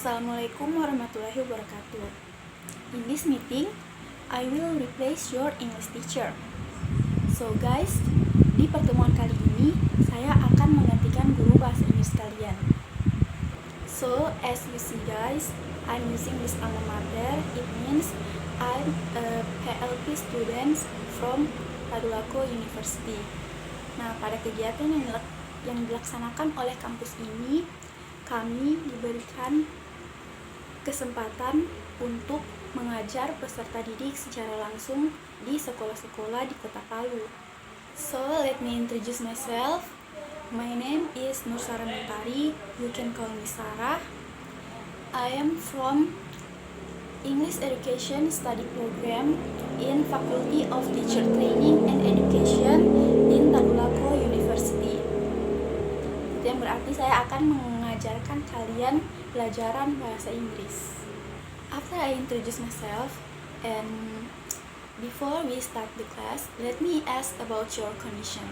Assalamualaikum warahmatullahi wabarakatuh. In this meeting, I will replace your English teacher. So guys, di pertemuan kali ini, saya akan menggantikan guru bahasa Inggris kalian. So, as you see guys, I'm using this alma mater. It means I'm a PLP student from Tadulako University. Nah, pada kegiatan yang dilaksanakan oleh kampus ini, kami diberikan kesempatan untuk mengajar peserta didik secara langsung di sekolah-sekolah di Kota Palu. So, let me introduce myself. My name is Nursara Mentari. You can call me Sarah. I am from English Education Study Program in Faculty of Teacher Training and Education in Tadulako University. Itu yang berarti saya akan mengajarkan kalian pelajaran bahasa Inggris. After I introduce myself and before we start the class, let me ask about your condition.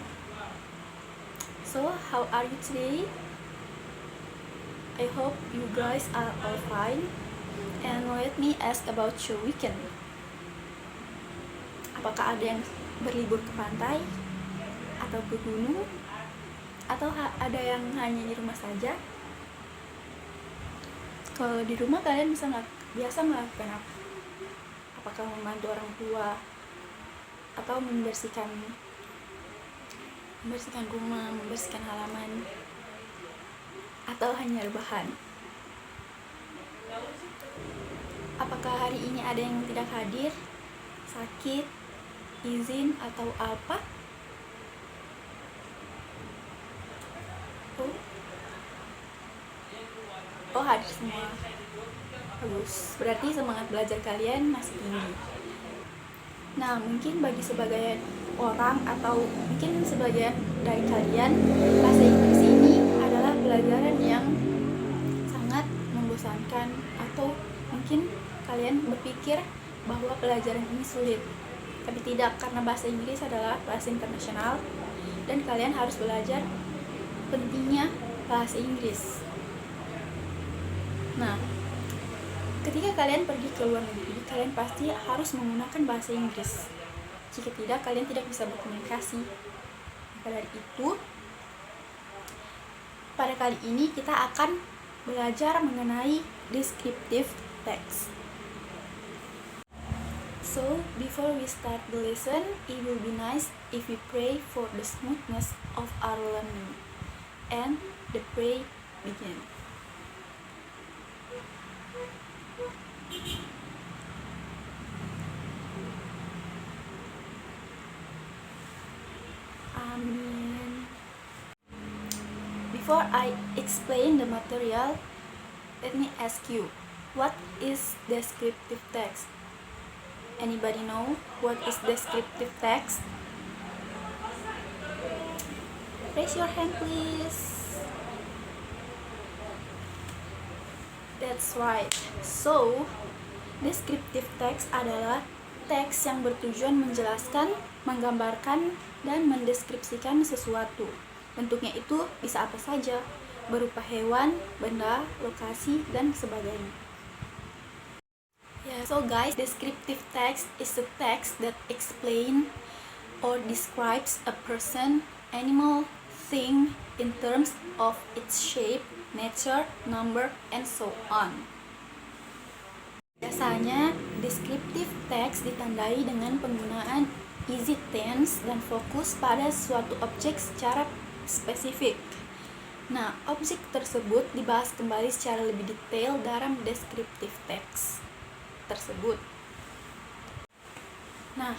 So, how are you today? I hope you guys are all fine. And let me ask about your weekend. Apakah ada yang berlibur ke pantai atau ke gunung? Atau ada yang hanya di rumah saja? Kalau di rumah kalian biasa melakukan apa? Apakah membantu orang tua atau membersihkan rumah, membersihkan halaman, atau hanya rebahan? Apakah hari ini ada yang tidak hadir, sakit, izin, atau apa? Oh, hadir semua. Bagus. Berarti semangat belajar kalian masih tinggi. Nah, mungkin bagi sebagian orang atau mungkin sebagian dari kalian, bahasa Inggris ini adalah pelajaran yang sangat membosankan, atau mungkin kalian berpikir bahwa pelajaran ini sulit. Tapi tidak, karena bahasa Inggris adalah bahasa internasional dan kalian harus belajar pentingnya bahasa Inggris. Nah, ketika kalian pergi ke luar negeri, kalian pasti harus menggunakan bahasa Inggris. Jika tidak, kalian tidak bisa berkomunikasi. Maka dari itu, pada kali ini kita akan belajar mengenai descriptive text. So, before we start the lesson, it will be nice if we pray for the smoothness of our learning. And the pray begin. Amin. Before I explain the material, let me ask you, what is descriptive text? Anybody know what is descriptive text? Raise your hand, please. That's right. So, descriptive text adalah teks yang bertujuan menjelaskan, menggambarkan, dan mendeskripsikan sesuatu. Bentuknya itu bisa apa saja, berupa hewan, benda, lokasi, dan sebagainya. So guys, descriptive text is a text that explain or describes a person, animal, thing in terms of its shape, nature, number, and so on. Biasanya, descriptive text ditandai dengan penggunaan easy tense dan fokus pada suatu objek secara spesifik. Nah, objek tersebut dibahas kembali secara lebih detail dalam descriptive text tersebut. Nah,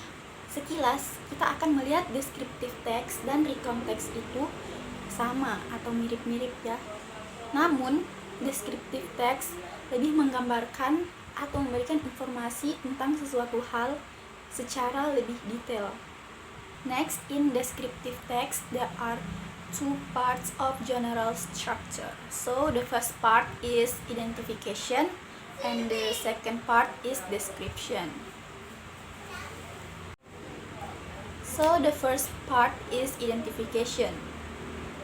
sekilas kita akan melihat descriptive text dan recount text itu sama atau mirip-mirip ya. Namun, descriptive text lebih menggambarkan atau memberikan informasi tentang sesuatu hal secara lebih detail. Next, in descriptive text, there are two parts of general structure. So, the first part is identification, and the second part is description. So, the first part is identification.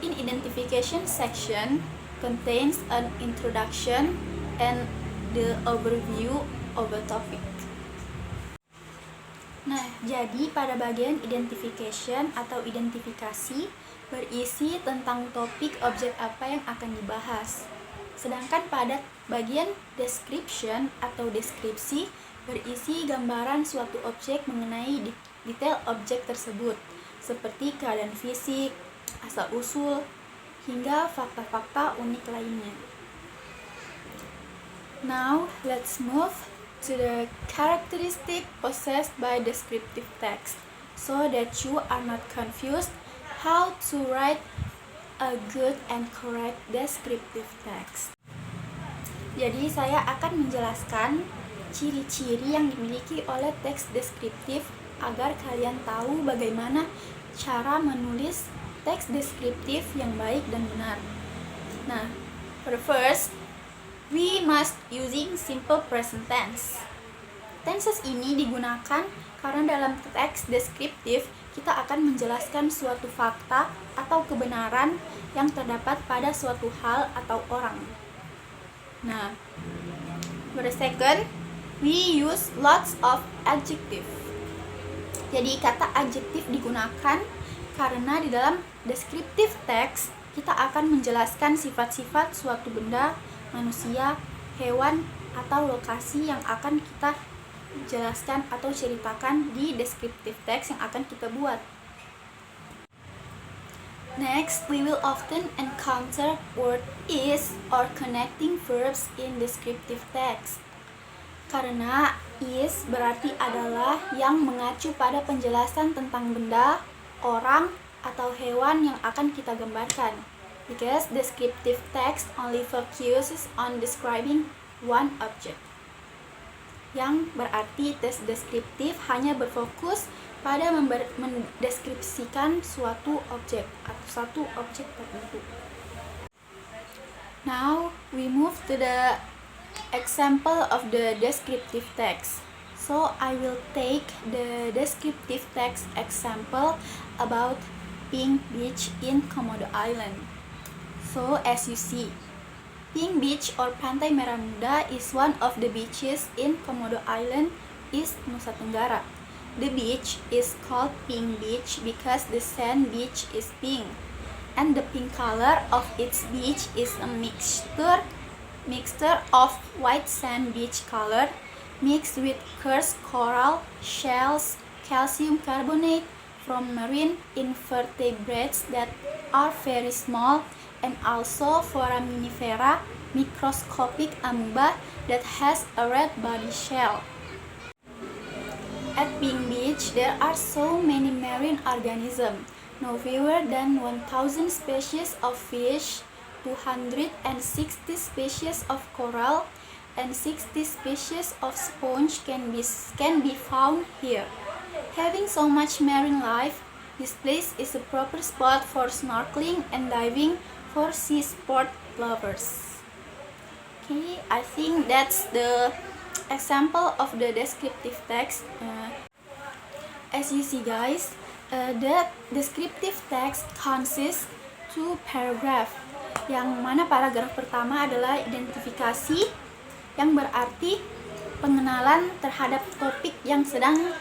In identification section contains an introduction and the overview of a topic. Nah, jadi pada bagian identification atau identifikasi berisi tentang topik objek apa yang akan dibahas. Sedangkan pada bagian description atau deskripsi berisi gambaran suatu objek mengenai detail objek tersebut, seperti keadaan fisik, asal-usul, hingga fakta-fakta unik lainnya. Now, let's move to the characteristic possessed by descriptive text, so that you are not confused how to write a good and correct descriptive text. Jadi saya akan menjelaskan ciri-ciri yang dimiliki oleh teks deskriptif agar kalian tahu bagaimana cara menulis teks deskriptif yang baik dan benar. Nah, for the first, we must using simple present tense. Tenses ini digunakan karena dalam teks deskriptif kita akan menjelaskan suatu fakta atau kebenaran yang terdapat pada suatu hal atau orang. Nah, for the second, we use lots of adjective. Jadi kata adjektif digunakan karena di dalam descriptive text kita akan menjelaskan sifat-sifat suatu benda, manusia, hewan, atau lokasi yang akan kita jelaskan atau ceritakan di descriptive text yang akan kita buat. Next, we will often encounter word is or connecting verbs in descriptive text. Karena is berarti adalah yang mengacu pada penjelasan tentang benda, orang, atau hewan yang akan kita gambarkan. Because descriptive text only focuses on describing one object. Yang berarti teks deskriptif hanya berfokus pada mendeskripsikan suatu objek atau satu objek tertentu. Now we move to the example of the descriptive text. So I will take the descriptive text example about Pink Beach in Komodo Island. So as you see, Pink Beach or Pantai Merah Muda is one of the beaches in Komodo Island, East Nusa Tenggara. The beach is called Pink Beach because the sand beach is pink, and the pink color of its beach is a mixture of white sand beach color mixed with coarse coral, shells, calcium carbonate from marine invertebrates that are very small, and also foraminifera, microscopic amoeba that has a red body shell. At Pink Beach, there are so many marine organisms, no fewer than 1,000 species of fish, 260 species of coral, and 60 species of sponge can be found here. Having so much marine life, this place is a proper spot for snorkeling and diving for sea sport lovers. Okay, I think that's the example of the descriptive text. As you see guys, the descriptive text consists two paragraph. Yang mana paragraf pertama adalah identifikasi, yang berarti pengenalan terhadap topik yang sedang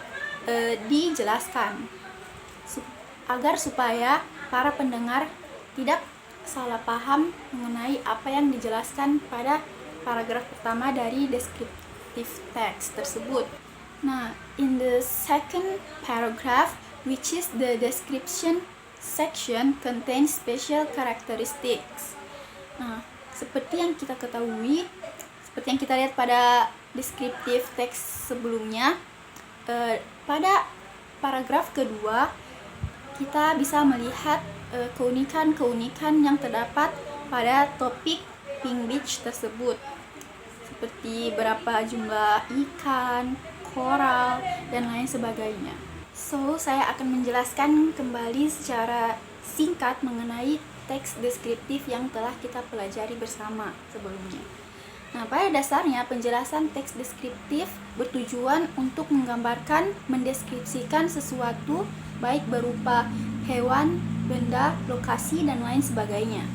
dijelaskan, agar supaya para pendengar tidak salah paham mengenai apa yang dijelaskan pada paragraf pertama dari descriptive text tersebut. Nah, in the second paragraph, which is the description section, contains special characteristics. Nah, seperti yang kita ketahui, seperti yang kita lihat pada descriptive text sebelumnya, pada paragraf kedua kita bisa melihat keunikan-keunikan yang terdapat pada topik Pink Beach tersebut, seperti berapa jumlah ikan, koral, dan lain sebagainya. So, saya akan menjelaskan kembali secara singkat mengenai teks deskriptif yang telah kita pelajari bersama sebelumnya. Nah, pada dasarnya penjelasan teks deskriptif bertujuan untuk menggambarkan, mendeskripsikan sesuatu baik berupa hewan, benda, lokasi, dan lain sebagainya.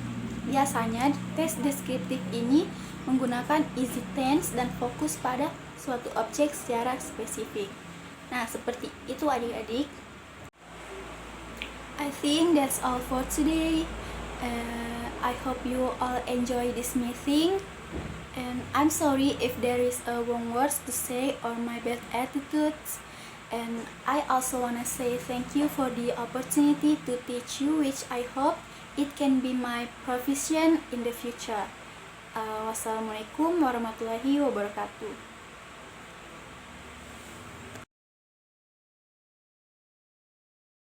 Biasanya teks deskriptif ini menggunakan easy tense dan fokus pada suatu objek secara spesifik. Nah, seperti itu adik-adik. I think that's all for today. I hope you all enjoy this meeting. And I'm sorry if there is a wrong words to say or my bad attitudes. And I also wanna say thank you for the opportunity to teach you, which I hope it can be my profession in the future. Wassalamualaikum warahmatullahi wabarakatuh.